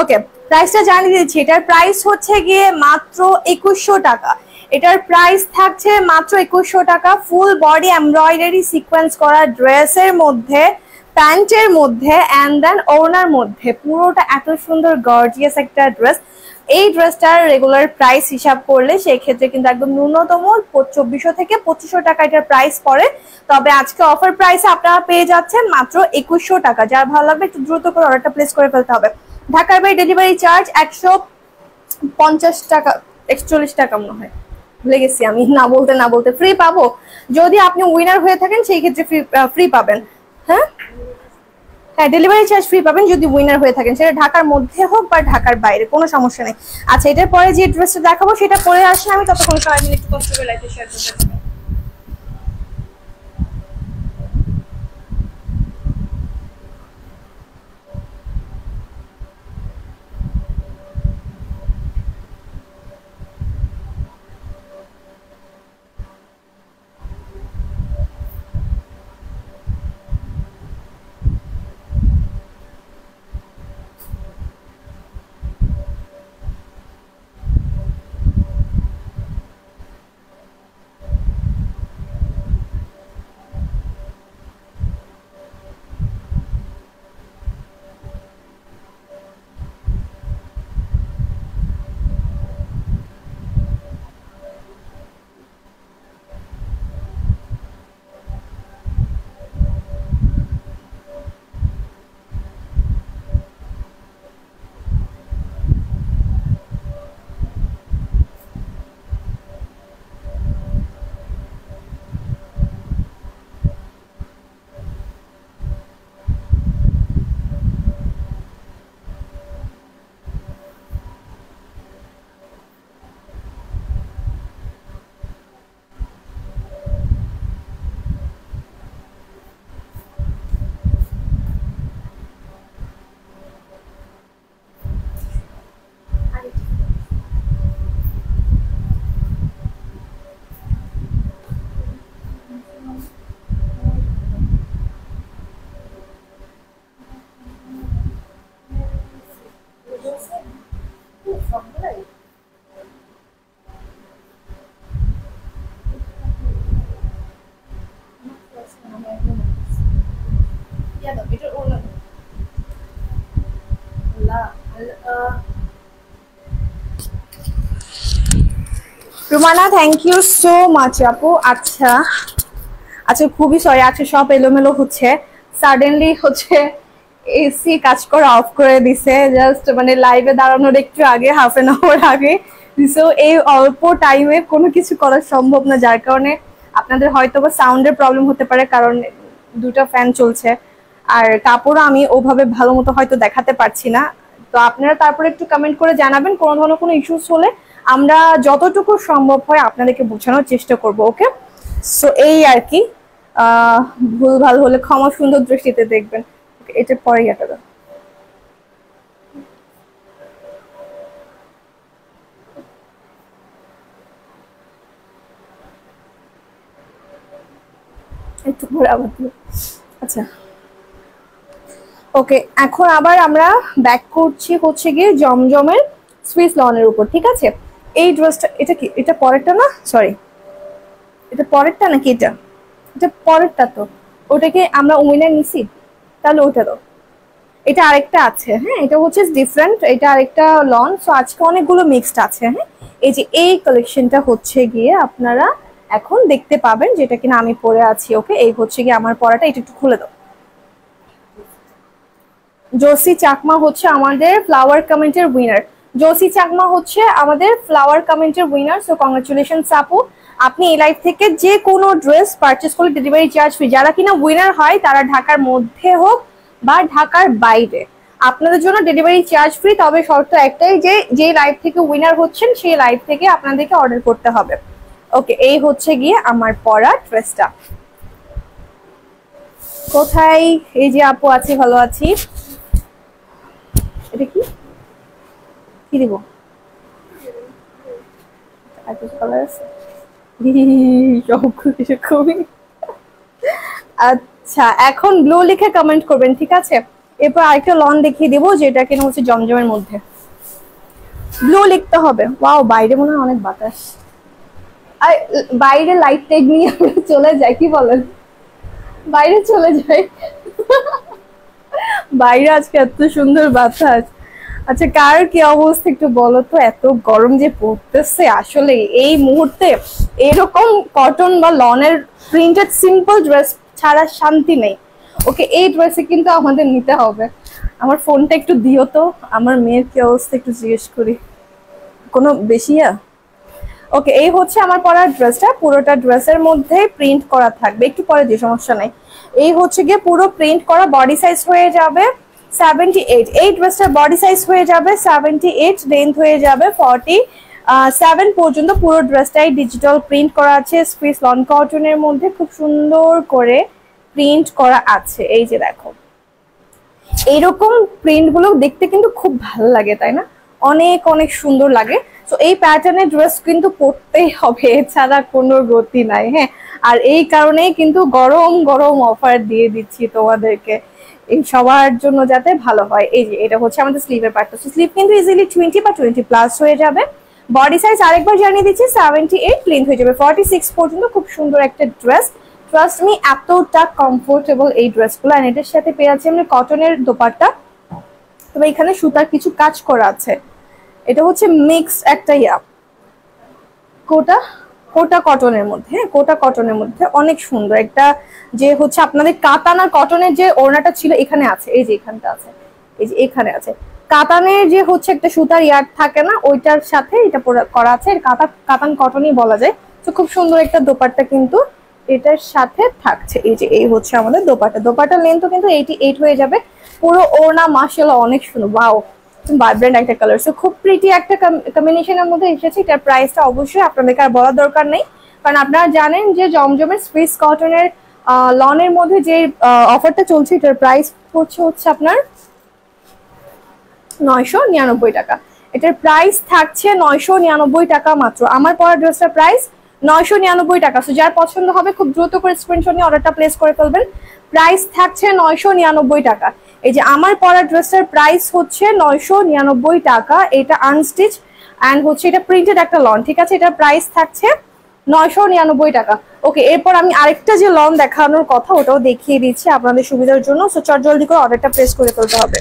ওকে, প্রাইসটা জানিয়ে দিচ্ছি। এটার প্রাইস হচ্ছে গিয়ে মাত্র 2100 টাকা। এটার প্রাইস থাকছে মাত্র 2100 টাকা। ফুল বডি এমব্রয়ডারি সিকোয়েন্স করা ড্রেসের মধ্যে, প্যান্টের মধ্যে অ্যান্ড দেন ওড়নার মধ্যে, পুরোটা এত সুন্দর গর্জিয়াস একটা ড্রেস। এই ড্রেসটার রেগুলার প্রাইস হিসাব করলে সেই ক্ষেত্রে কিন্তু একদম ন্যূনতম 2400 থেকে 2500 টাকা এটার প্রাইস পড়ে। তবে আজকে অফার প্রাইসে আপনারা পেয়ে যাচ্ছেন মাত্র 2100 টাকা। যার ভালো লাগবে একটু দ্রুত করে অর্ডারটা প্লেস করে ফেলতে হবে। ঢাকার বাইরে ডেলিভারি চার্জ 150 টাকা, 41 টাকা মনে হয়, ভুলে গেছি আমি, না বলতে ফ্রি পাবো। যদি আপনি উইনার হয়ে থাকেন সেই ক্ষেত্রে ফ্রি পাবেন। হ্যাঁ হ্যাঁ, ডেলিভারি চার্জ ফ্রি পাবেন যদি উইনার হয়ে থাকেন, সেটা ঢাকার মধ্যে হোক বা ঢাকার বাইরে, কোনো সমস্যা নেই। আচ্ছা, এটার পরে যে ড্রেসটা দেখাবো সেটা পরে আসলে আমি ততক্ষণ সবাই মিলে একটু কষ্ট করে লাইফে শেয়ার করতে পারি। Rumana, thank you so much আপু। আচ্ছা আচ্ছা, খুবই সরি, আজকে সব এলোমেলো হচ্ছে। সাডেনলি হচ্ছে এসি কাজ করা অফ করে দিছে, জাস্ট মানে লাইভে দাঁড়ানোর একটু আগে, হাফ এন আওয়ার আগে। সো এই অল্প টাইমে কোনো কিছু করা সম্ভব না, যার কারণে আপনাদের হয়তো বা সাউন্ডের প্রবলেম হতে পারে, কারণ দুটো ফ্যান চলছে। আর কাপড়ও আমি ওভাবে ভালো মতো হয়তো দেখাতে পারছি না। তো আপনারা তারপরে একটু কমেন্ট করে জানাবেন কোনো ধরনের কোনো ইস্যুস হলে, আমরা যতটুকু সম্ভব হয় আপনাদেরকে বোঝানোর চেষ্টা করব। ওকে, সো এই আর কি, ভুল ভাল হলে ক্ষমা সুন্দর দৃষ্টিতে দেখবেন। এটার পরে এটা দাও। একটু পরে আবার দিও। আচ্ছা ওকে, এখন আবার আমরা ব্যাক করছি হচ্ছে গিয়ে জমজমের সুইস লনের উপর, ঠিক আছে? এই ড্রেসটা, এটা কি, এটা পরেরটা না? সরি, এটা পরেরটা নাকি? এটা এটা পরেরটা তো। ওটাকে আমরা উইনার নিছি, তাহলে ওটা দাও। এটা আরেকটা আছে, হ্যাঁ, এটা হচ্ছে ডিফারেন্ট, এটা আরেকটা লন। সো আজকে অনেকগুলো মিক্সড আছে। হ্যাঁ, এই যে এই কালেকশনটা হচ্ছে গিয়ে আপনারা এখন দেখতে পাবেন, যেটা কিনা আমি পরে আছি। ওকে, এই হচ্ছে গিয়ে আমার পরাটা, এটা একটু খুলে দাও। জোসি চাকমা হচ্ছে আমাদের ফ্লাওয়ার কমেন্টের উইনার। জোসি চাকমা হচ্ছে আমাদের ফ্লাওয়ার কমেন্টের উইনার। সো কংগ্রাচুলেশনস আপু, আপনি এই লাইভ থেকে যে কোনো ড্রেস পারচেস করলে ডেলিভারি চার্জ ফ্রি। যারা কিনা উইনার হয় তারা ঢাকার মধ্যে হোক বা ঢাকার বাইরে, আপনাদের জন্য ডেলিভারি চার্জ ফ্রি। তবে শর্ত একটাই, যে লাইভ থেকে উইনার হচ্ছেন সেই লাইভ থেকে আপনাদেরকে অর্ডার করতে হবে। ওকে, এই হচ্ছে গিয়ে আমার পরা ড্রেসটা। কোথায়? এই যে আপু, আছি, ভালো আছি। এটা কি কি দিব? আচ্ছা, এখন ব্লু লিখে কমেন্ট করবেন, ঠিক আছে? এরপর আরেকটা লন দেখিয়ে দিব, যেটা কিনা হচ্ছে জমজমের মধ্যে। ব্লু লিখতে হবে। ওয়াও, বাইরে মনে হয় অনেক বাতাস। আর বাইরে লাইট টাইট নিয়ে আমরা চলে যাই, কি বলেন? বাইরে চলে যাই। বাইরে আজকে এত সুন্দর বাতাস। আচ্ছা, কার কি অবস্থা একটু বলো তো? এত গরম যে পড়তেছে আসলে এই মুহূর্তে এরকম কটন বা লনের প্রিন্টেড সিম্পল ড্রেস ছাড়া শান্তি নেই। ওকে, এই ড্রেসে কিন্তু আমাদের নিতে হবে। আমার ফোনটা একটু দিও তো, আমার মেয়ের কি অবস্থা একটু জিজ্ঞেস করি। কোনো বেশিয়া? ওকে, এই হচ্ছে আমার পরার ড্রেসটা। পুরোটা ড্রেসের মধ্যে প্রিন্ট করা থাকবে, একটু পরে দিয়ে সমস্যা নাই। এই হচ্ছে গিয়ে পুরো প্রিন্ট করা, বডি সাইজ হয়ে যাবে 78। এই ড্রেসটার বডি সাইজ হয়ে যাবে 78, লেন্থ হয়ে যাবে 47 পর্যন্ত। পুরো ড্রেসটাই ডিজিটাল প্রিন্ট করা আছে, স্পিস লন কটনের মধ্যে খুব সুন্দর করে প্রিন্ট করা আছে। এই যে দেখো, এইরকম প্রিন্ট গুলো দেখতে কিন্তু খুব ভালো লাগে, তাই না? অনেক অনেক সুন্দর লাগে। তো এই প্যাটার্নের ড্রেস কিন্তু পরতেই হবে, এছাড়া কোনো গতি নাই। হ্যাঁ, আর এই কারণেই কিন্তু গরম গরম অফার দিয়ে দিচ্ছি তোমাদেরকে, এই সবার জন্য যাতে ভালো হয়। এই যে এটা হচ্ছে আমাদের স্লিভের পার্টটা। স্লিভ কিন্তু ইজিলি 20 বা 20+ হয়ে যাবে। বডি সাইজ আরেকবার জানিয়ে দিচ্ছি 78, লেন্থ হয়ে যাবে 46 পর্যন্ত। খুব সুন্দর একটা ড্রেস, ট্রাস্ট মি, এতটা কমফোর্টেবল এই ড্রেসগুলো। আর এটার সাথে পেয়ে যাচ্ছি আমরা কটনের দোপাট্টা, তবে এখানে সুতার কিছু কাজ করা আছে। এটা হচ্ছে মিক্সড একটা কোটা কটনের মধ্যে। হ্যাঁ, কোটা কটনের মধ্যে অনেক সুন্দর একটা, যে হচ্ছে আপনাদের কাতান আর কটনের যে ওড়নাটা ছিল এখানে আছে, এই যে এখানটা আছে, এই যে এখানে আছে। কাতানের যে হচ্ছে একটা সুতার থাকে না, ওইটার সাথে এটা করা আছে। কাতান কটনই বলা যায়। তো খুব সুন্দর একটা দোপাট্টা কিন্তু এটার সাথে থাকছে। এই যে এই হচ্ছে আমাদের দোপাট্টার লেন্থও কিন্তু 88 হয়ে যাবে। পুরো ওড়না মাশাআল্লাহ অনেক সুন্দর, ওয়াও, ভাইব্রেন্ট একটা কালার। সো খুব প্রিটি একটা কম্বিনেশনের মধ্যে এসেছে। এটার প্রাইসটা অবশ্যই আপনাদেরকে আর বলার দরকার নেই, কারণ আপনারা জানেন যে জমজমের সুইস কটনের লনের মধ্যে যে অফারটা চলছে, এটার প্রাইস হচ্ছে আপনার 999 টাকা। এটার প্রাইস থাকছে 999 টাকা মাত্র। আমার পরা ড্রেসটার প্রাইস 999 টাকা। সো যার পছন্দ হবে খুব দ্রুত করে স্ক্রিনশট নিয়ে অর্ডারটা প্লেস করে ফেলবেন। প্রাইস থাকছে 999 টাকা। এই যে আমার পরা ড্রেসটার প্রাইস হচ্ছে 999 টাকা। এটা আনস্টিচ অ্যান্ড হচ্ছে এটা প্রিন্টেড একটা লন, ঠিক আছে? এটার প্রাইস থাকছে 999 টাকা। ওকে, এরপর আমি আরেকটা যে লন দেখানোর কথা ওটাও দেখিয়ে দিচ্ছি আপনাদের সুবিধার জন্য। সো চট জলদি করে অর্ডারটা প্লেস করে ফেলতে হবে।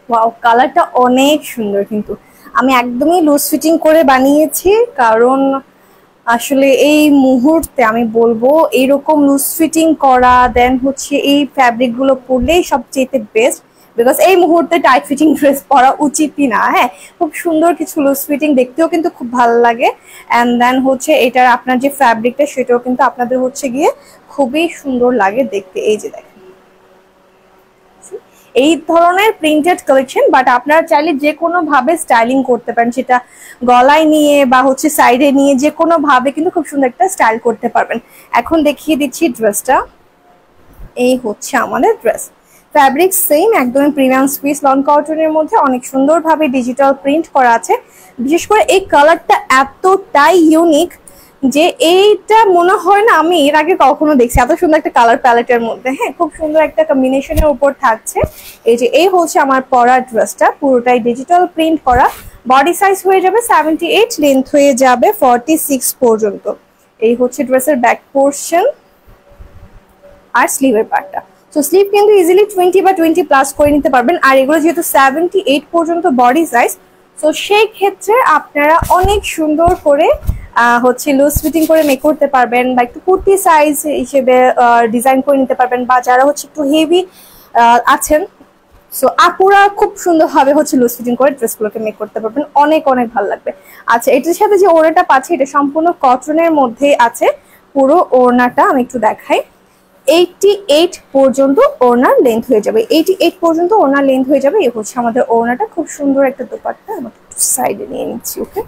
ওয়াও, কালারটা অনেক সুন্দর। কিন্তু আমি একদমই লুজ ফিটিং করে বানিয়েছি, কারণ আসলে এই মুহূর্তে আমি বলবো এইরকম লুজ ফিটিং করা দেন হচ্ছে এই ফ্যাব্রিক গুলো পরলেই সবচেয়ে বেস্ট, বিকজ এই মুহূর্তে টাইট ফিটিং ড্রেস পরা উচিতই না। হ্যাঁ, খুব সুন্দর কিছু লুজ ফিটিং দেখতেও কিন্তু খুব ভালো লাগে। অ্যান্ড দেন হচ্ছে এটার আপনার যে ফ্যাব্রিকটা সেটাও কিন্তু আপনাদের হচ্ছে গিয়ে খুবই সুন্দর লাগে দেখতে। এই যে দেখেন এই ধরনের প্রিন্টেড কালেকশন, বাট আপনারা চাইলে যে কোনো ভাবে স্টাইলিং করতে পারেন, সেটা গলায় নিয়ে বা হচ্ছে সাইডে নিয়ে যে কোনো ভাবে কিন্তু খুব সুন্দর একটা স্টাইল করতে পারবেন। এখন দেখিয়ে দিচ্ছি ড্রেসটা। এই হচ্ছে আমাদের ড্রেস, ফ্যাব্রিক সেম, একদম প্রিমিয়াম সুইস লন কটনের মধ্যে অনেক সুন্দরভাবে ডিজিটাল প্রিন্ট করা আছে। বিশেষ করে এই কালারটা এতটাই ইউনিক যে এইটা মনে হয় না আমি এর আগে কখনো দেখছি এত সুন্দর একটা কালার প্যালেটের মধ্যে। হ্যাঁ, খুব সুন্দর একটা কম্বিনেশনের উপর থাকছে। এই হচ্ছে আমার পরা ড্রেসটা, পুরোটাই ডিজিটাল প্রিন্ট করা। বডি সাইজ হয়ে যাবে 78, লেন্থ হয়ে যাবে 46 পর্যন্ত। এই হচ্ছে ড্রেসের ব্যাক পোর্শন আর স্লিভের পার্টটা। তো স্লিভ কিন্তু ইজিলি 20 বা 20 প্লাস করে নিতে পারবেন। আর এগুলো যেহেতু 78 পর্যন্ত বডি সাইজ, তো সেই ক্ষেত্রে আপনারা অনেক সুন্দর করে হচ্ছে লুজ ফিটিং করে মেক করতে পারবেন, বা একটু কুর্তি সাইজ হিসেবে ডিজাইন করে নিতে পারবেন, বা যারা হচ্ছে একটু হেভি আছেন, সো আপুরা খুব সুন্দরভাবে হচ্ছে লুজ ফিটিং করে ড্রেসগুলোকে মেক করতে পারবেন, অনেক অনেক ভালো লাগবে। আচ্ছা, এটার সাথে যে ওড়নাটা পাচ্ছি এটা সম্পূর্ণ কটনের মধ্যে আছে। পুরো ওড়নাটা আমি একটু দেখাই। 88 পর্যন্ত ওড়নার লেন্থ হয়ে যাবে, 88 পর্যন্ত ওড়নার লেন্থ হয়ে যাবে। এই হচ্ছে আমাদের ওড়নাটা, খুব সুন্দর একটা দোপাট্টা। আমাকে একটু সাইডে নিয়ে নিচ্ছি। ওকে,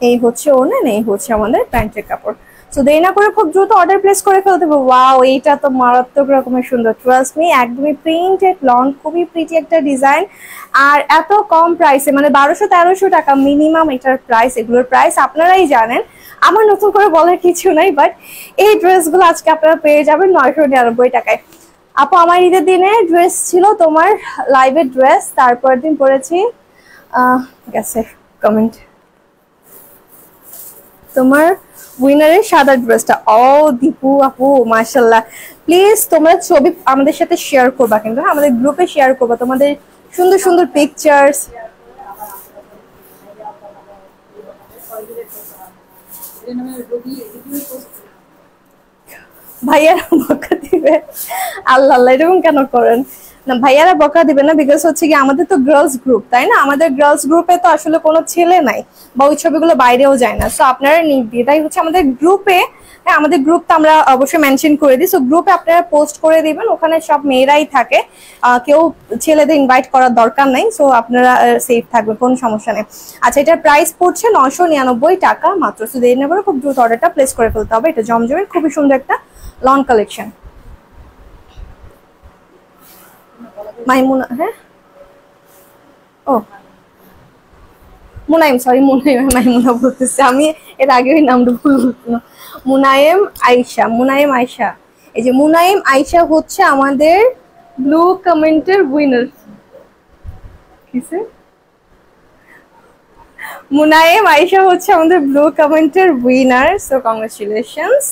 এই হচ্ছে ওড়না, এই হচ্ছে আমাদের প্যান্টের কাপড়। সো দেরি না করে খুব দ্রুত অর্ডার প্লেস করে ফেলতে হবে। ওয়াও, এইটা তো মারাত্মক রকমের সুন্দর, ট্রাস্ট মি, একদমই প্রিন্টেড লং, খুবই প্রিটি একটা ডিজাইন। আর এত কম প্রাইসে, মানে 1200-1300 টাকা মিনিমাম এটার প্রাইস। এগুলোর প্রাইস আপনারাই জানেন, আমার নতুন করে বলার কিছু নাই। বাট এই ড্রেসগুলো আজকে আপনারা পেয়ে যাবেন 999 টাকায়। আপু, আমার ঈদের দিনে ড্রেস ছিল তোমার লাইভের ড্রেস, তারপর দিন পরেছি গেছে কমেন্ট তোমার উইনারের সাদা ড্রেসটা। ও দীপু আপু, মাশাআল্লাহ, প্লিজ তোমরা ছবি আমাদের সাথে শেয়ার করবা, কিন্তু আমাদের গ্রুপে শেয়ার করবা তোমাদের সুন্দর সুন্দর পিকচার্স। ভাইয়ারা বকা দিবে? আল্লাহ আল্লাহ, এরকম কেন করেন? না, ভাইয়ারা বকা দিবে না, বিকজ হচ্ছে কি আমাদের তো গার্লস গ্রুপ, তাই না? আমাদের গার্লস গ্রুপে তো আসলে কোনো ছেলে নাই, বা ওই ছবিগুলো বাইরেও যায় না। সো আপনারা এটাই হচ্ছে আমাদের গ্রুপে, হ্যাঁ আমাদের গ্রুপ তো আমরা অবশ্যই মেনশন করে দিই। সো গ্রুপে আপনারা পোস্ট করে দিবেন, ওখানে সব মেয়েরাই থাকে, কেউ ছেলেদের ইনভাইট করার দরকার নাই। সো আপনারা সেফ থাকবেন, কোনো সমস্যা নেই। আচ্ছা, এটার প্রাইস পড়ছে 999 টাকা মাত্র। সো দেরি না করে খুব দ্রুত অর্ডারটা প্লেস করে ফেলতে হবে। এটা জমজমের খুবই সুন্দর একটা লং কালেকশন। মাইমুনা, হ্যাঁ, ও মুনাইম, সরি মুনাইম, মাইমুনা বলতেছি আমি, এর আগে ওই নামটা ভুল বলছিলাম। মুনাইম আয়শা, মুনাইম আয়শা। এই যে মুনাইম আয়শা হচ্ছে আমাদের ব্লু কমেন্টের উইনার। কিসে? মুনাইম আয়শা হচ্ছে আমাদের ব্লু কমেন্টের উইনার। সো কংগ্রেচুলেশনস,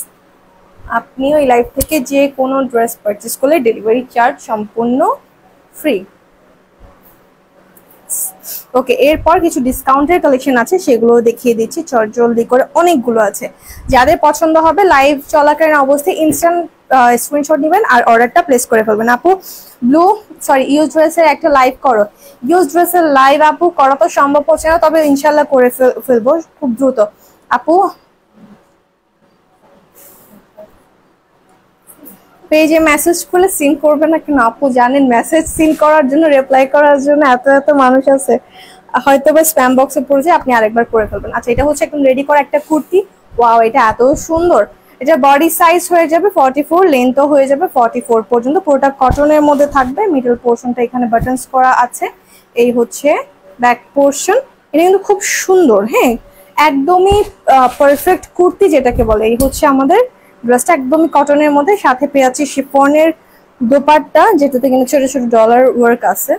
আপনি ওই লাইভ থেকে যে কোনো ড্রেস পারচেস করলে ডেলিভারি চার্জ সম্পূর্ণ ফ্রি। ওকে, এরপর কিছু ডিসকাউন্টের কালেকশন আছে, সেগুলো দেখিয়ে দিচ্ছি জলদি করে, অনেকগুলো আছে। যাদের পছন্দ হবে লাইভ চলাকালীন অবস্থায় ইনস্ট্যান্ট স্ক্রিনশট নেবেন আর অর্ডারটা প্লেস করে ফেলবেন। আপু ইউজ ড্রেসের একটা লাইভ করো। ইউজ ড্রেসের লাইভ আপু করা তো সম্ভব হচ্ছে না, তবে ইনশাল্লাহ করে ফেলবো খুব দ্রুত। আপু পেজে মেসেজ করলে সিন করবে না কেন? আপু জানেন মেসেজ সিন করার জন্য, রিপ্লাই করার জন্য এত এত মানুষ আছে, হয়তো বা স্প্যাম বক্সে পড়েছে, আপনি আরেকবার করে ফেলবেন। আচ্ছা, এটা হচ্ছে একদম রেডি করা একটা কুর্তি। ওয়াও, এটা এত সুন্দর। এটা বডি সাইজ হয়ে যাবে 44, লেন্থও হয়ে যাবে 44 পর্যন্ত। পুরোটা কটনের মধ্যে থাকবে, মিডল পোর্শনটা এখানে বাটনস করা আছে। এই হচ্ছে ব্যাক পোর্শন। এটা কিন্তু খুব সুন্দর, হ্যাঁ একদমই পারফেক্ট কুর্তি যেটাকে বলে। এই হচ্ছে আমাদের ড্রেসটা, একদমই কটনের মধ্যে, সাথে পেয়েছি শিফনের দোপাট্টা, যেটাতে কিন্তু ছোট ছোট ডলার ওয়ার্ক আছে।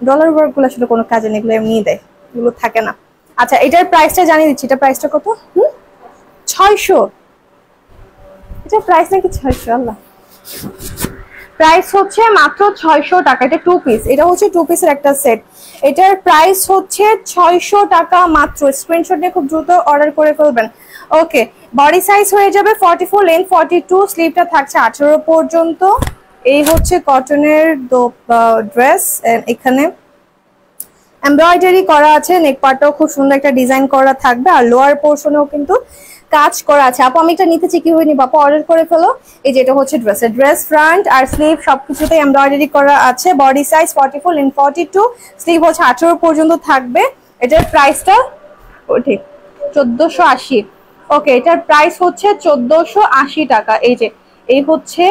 ডলার ওয়ার্ক গুলো আসলে কোনো কাজে নেই, এগুলো এমনিই দেয়, এগুলো থাকে না। আচ্ছা, এটার প্রাইসটা জানিয়ে দিচ্ছি। এটা প্রাইসটা কত? 600। এটা প্রাইস নাকি 600? আল্লাহ, প্রাইস হচ্ছে মাত্র 600 টাকা। এটা 2 পিস, এটা হচ্ছে 2 পিসের একটা সেট। এটার প্রাইস হচ্ছে 600 টাকা মাত্র। স্ক্রিনশট নিয়ে খুব দ্রুত অর্ডার করে ফেলবেন। ওকে, বডি সাইজ হয়ে যাবে 44, লেন্থ 42, স্লিভটা থাকছে 18 পর্যন্ত। এই হচ্ছে কটনের ড্রেস, এখানে এমব্রয়ডারি করা আছে, নেক পার্টটাও খুব সুন্দর একটা ডিজাইন করা থাকবে, আর লোয়ার পোর্শনেও কিন্তু কাজ করা আছে। আপু আমি এটা নিতে কি হয়নি, বাপু অর্ডার করে ফেলো। এই যেটা হচ্ছে ড্রেসের ড্রেস ফ্রন্ট আর স্লিভ সবকিছুতে এমব্রয়ডারি করা আছে। বডি সাইজ 44, লেন্থ 42, স্লিভ হচ্ছে 18 পর্যন্ত থাকবে। এটার প্রাইসটা ঠিক 1480। ওকে, এটার প্রাইস হচ্ছে 1480 টাকা। এই হচ্ছে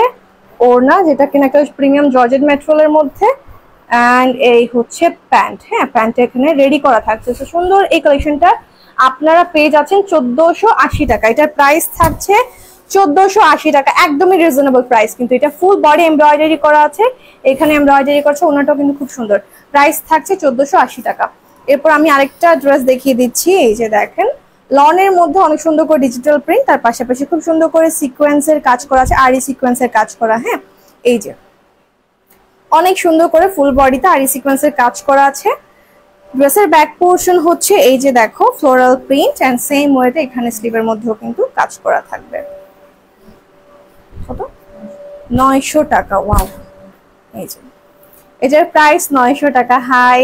ওড়না, যেটা কিনা একটা প্রিমিয়াম জর্জেট ম্যাটেরিয়ালের মধ্যে, অ্যান্ড এই হচ্ছে প্যান্ট। হ্যাঁ, প্যান্ট এখানে রেডি করা থাকছে। সুন্দর এই কালেকশনটা আপনারা পেয়ে যাচ্ছেন 1480 টাকা। এটার প্রাইস থাকছে 1480 টাকা, একদমই রিজনেবল প্রাইস। কিন্তু এটা ফুল বডি এমব্রয়ডারি করা আছে, এখানে এমব্রয়ডারি করছে, ওনাটাও কিন্তু খুব সুন্দর। প্রাইস থাকছে 1480 টাকা। এরপর আমি আরেকটা ড্রেস দেখিয়ে দিচ্ছি। এই যে দেখেন, লনের মধ্যে অনেক সুন্দর করে ডিজিটাল প্রিন্ট, তার পাশাপাশি খুব সুন্দর করে সিকোয়েন্সের কাজ করা আছে, আরি সিকোয়েন্সের কাজ করা। হ্যাঁ, এই যে অনেক সুন্দর করে ফুল বডিতে আরি সিকোয়েন্সের কাজ করা আছে। ড্রেসের ব্যাক পোর্শন হচ্ছে এই যে দেখো ফ্লোরাল প্রিন্ট, এন্ড সেম ওয়েতে এখানে স্লিভের মধ্যেও কিন্তু কাজ করা থাকবে। কত? 900 টাকা। ওয়াও, এই যে এটার প্রাইস 900 টাকা। হাই,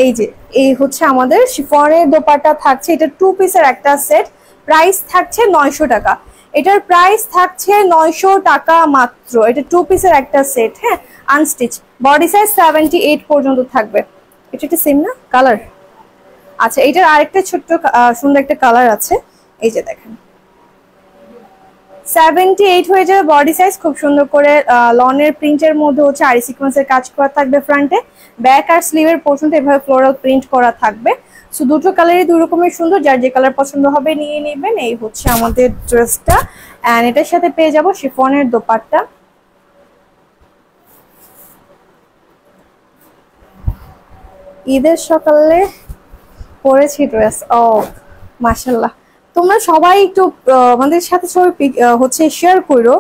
এই যে এই হচ্ছে আমাদের শিফনের দোপাট্টা থাকছে, এটা 2 পিসের একটা সেট, প্রাইস থাকছে 900 টাকা। এটার প্রাইস থাকছে 900 টাকা মাত্র। এটা 2 পিসের একটা সেট, হ্যাঁ, আনস্টিচ, বডি সাইজ 78 পর্যন্ত থাকবে। এটা একটা সেম না কালার? আচ্ছা, এটার আরেকটা ছোট্ট সুন্দর একটা কালার আছে, এই যে দেখেন 78 হয়ে যাবে বডি সাইজ। খুব সুন্দর করে লনের প্রিন্টের মধ্যে হচ্ছে আরি সিকোয়েন্সের কাজ করা থাকবে ফ্রন্টে, ব্যাক আর স্লিভের পোর্শনটা এভাবে ফ্লোরাল প্রিন্ট করা থাকবে। সো দুটো কালারই দুই রকমের সুন্দর, যার যে কালার পছন্দ হবে নিয়ে নেবেন। এই হচ্ছে আমাদের ড্রেসটা, এন্ড এটার সাথে পেয়ে যাব শিফনের দোপাট্টা। ঈদের সকালে পরেছি ড্রেস। ও মাশাআল্লাহ, তোমরা সবাই একটু আমাদের সাথে ছবি হচ্ছে শেয়ার করো,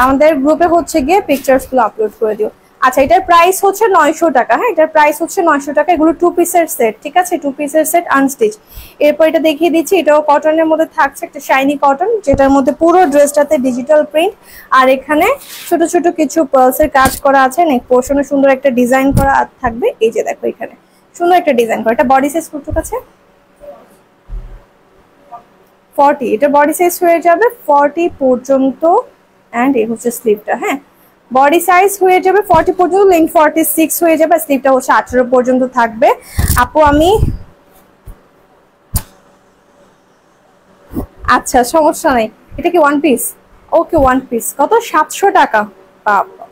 আমাদের গ্রুপে হচ্ছে গিয়ে পিকচার্স গুলো আপলোড করে দিও। আচ্ছা, এটার প্রাইস হচ্ছে 900 টাকা। হ্যাঁ, এটার প্রাইস হচ্ছে 900 টাকা। এগুলো 2 পিসের সেট, ঠিক আছে, 2 পিসের সেট আনস্টিচ। এরপর এটা দেখিয়ে দিচ্ছি, এটাও কটনের মধ্যে থাকছে, একটা শাইনি কটন, যেটার মধ্যে পুরো ড্রেসটাতে ডিজিটাল প্রিন্ট, আর এখানে ছোট ছোট কিছু পার্লসের কাজ করা আছে, নেক পোর্শনে সুন্দর একটা ডিজাইন করা থাকবে। এই যে দেখো এখানে সুন্দর একটা ডিজাইন করা। এটা বডি সাইজ কত আছে? 40। এটা বডি সাইজ হয়ে যাবে 40 পর্যন্ত, এন্ড এই হচ্ছে স্লিভটা। হ্যাঁ, বডি সাইজ হয়ে যাবে 40 পর্যন্ত, লেন্থ 46 হয়ে যাবে, স্লিভটা হচ্ছে 18 পর্যন্ত থাকবে। আপু আমি আচ্ছা সমস্যা নাই। এটা কি ওয়ান পিস? ওকে, ওয়ান পিস। কত? 700 টাকা। বাবা,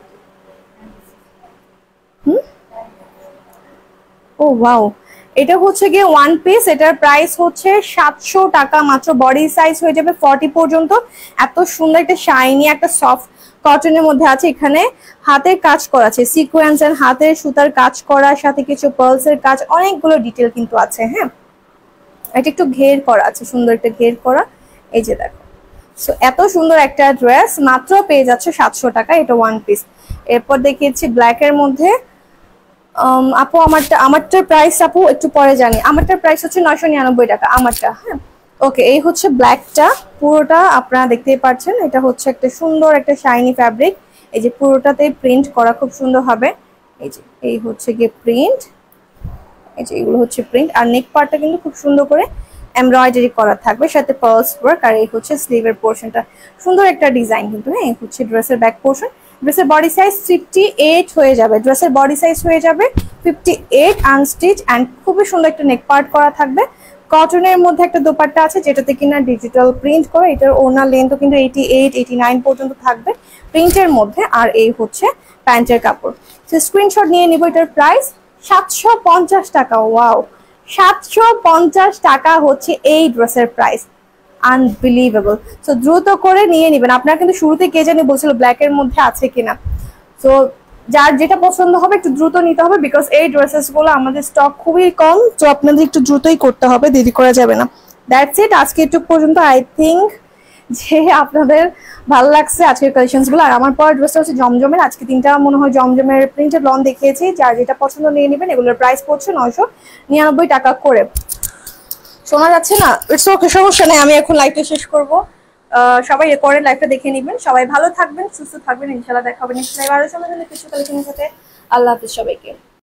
ও ওয়াও, এটা হচ্ছে গিয়ে ওয়ান পিস। এটার প্রাইস হচ্ছে 700 টাকা মাত্র। বডি সাইজ হয়ে যাবে 40 পর্যন্ত। এত সুন্দর একটা শাইনি একটা সফট কটনের মধ্যে আছে, এখানে হাতের কাজ করা আছে, সিকোয়েন্স এন্ড হাতের সুতার কাজ করার সাথে কিছু পার্লসের কাজ, অনেকগুলো ডিটেল কিন্তু আছে। হ্যাঁ, এটা একটু ঘের করা আছে, সুন্দর একটা ঘের করা। এই যে দেখো, সো এত সুন্দর একটা ড্রেস মাত্র পেয়ে যাচ্ছে 700 টাকা। এটা ওয়ান পিস। এরপর দেখিয়েছি ব্ল্যাক এর মধ্যে। আপু আমারটার প্রাইস আপু একটু পরে জানি। আমারটার প্রাইস হচ্ছে 999 টাকা আমারটা। হ্যাঁ, ওকে, এই হচ্ছে ব্ল্যাকটা, পুরোটা আপনারা দেখতেই পাচ্ছেন। এটা হচ্ছে একটা সুন্দর একটা শাইনি ফ্যাব্রিক, এই যে পুরোটাতে প্রিন্ট করা খুব সুন্দর হবে। এই যে এই হচ্ছে গিয়ে প্রিন্ট, এই যে এগুলো হচ্ছে প্রিন্ট, আর নেক পার্টটা কিন্তু খুব সুন্দর করে এমব্রয়ডারি করা থাকবে, সাথে পার্লস ওয়ার্ক। আর এই হচ্ছে স্লিভের পোর্শনটা, সুন্দর একটা ডিজাইন কিন্তু। হ্যাঁ, এই হচ্ছে ড্রেসের ব্যাক পোর্শন। ড্রেসের বডি সাইজ 58 হয়ে যাবে, ড্রেসের বডি সাইজ হয়ে যাবে 58 আনস্টিচ, এন্ড খুবই সুন্দর একটা নেক পার্ট করা থাকবে। কটনের মধ্যে একটা দোপাট্টা আছে, যেটাতে কিনা ডিজিটাল প্রিন্ট করা। এটার ওনার লেন্থও কিন্তু 88 89 পর্যন্ত থাকবে প্রিন্টের মধ্যে। আর এই হচ্ছে প্যান্টের কাপড়। তো স্ক্রিনশট নিয়ে নিব। এটার প্রাইস 750 টাকা। ওয়াও, 750 টাকা হচ্ছে এই ড্রেসের প্রাইস। আনবিলিভেবল। সো দ্রুত করে নিয়ে নেবেন। আপনারা কিন্তু শুরুতে কে জানি বলছিল ব্ল্যাক এর মধ্যে আছে কিনা, তো যার যেটা পছন্দ হবে একটু দ্রুত নিতে হবে, বিকজ এই ড্রেসেস গুলো আমাদের স্টক খুবই কম, তো আপনাদের একটু দ্রুতই করতে হবে, দেরি করা যাবে না। দ্যাটস ইট, আজকে একটু পর্যন্ত। আই থিঙ্ক যে আপনাদের ভালো লাগছে আজকের কালেকশনস গুলো। আর আমার পর ড্রেসটা হচ্ছে জমজমের, আজকে 3টা মনে হয় জমজমের প্রিন্টেড লন দেখিয়েছি, যার যেটা পছন্দ নিয়ে নেবেন। এগুলোর প্রাইস পড়ছে 999 টাকা করে। শোনা যাচ্ছে না? ইটস ওকে, সমস্যা নেই, আমি এখন লাইভটা শেষ করব। সবাই পরের লাইভটা দেখে নেবেন। সবাই ভালো থাকবেন, সুস্থ থাকবেন, ইনশাআল্লাহ দেখা হবে নেক্সট লাইভ আরো সময় কিছু কালেকশনের সাথে। আল্লাহ হাফেজ সবাইকে।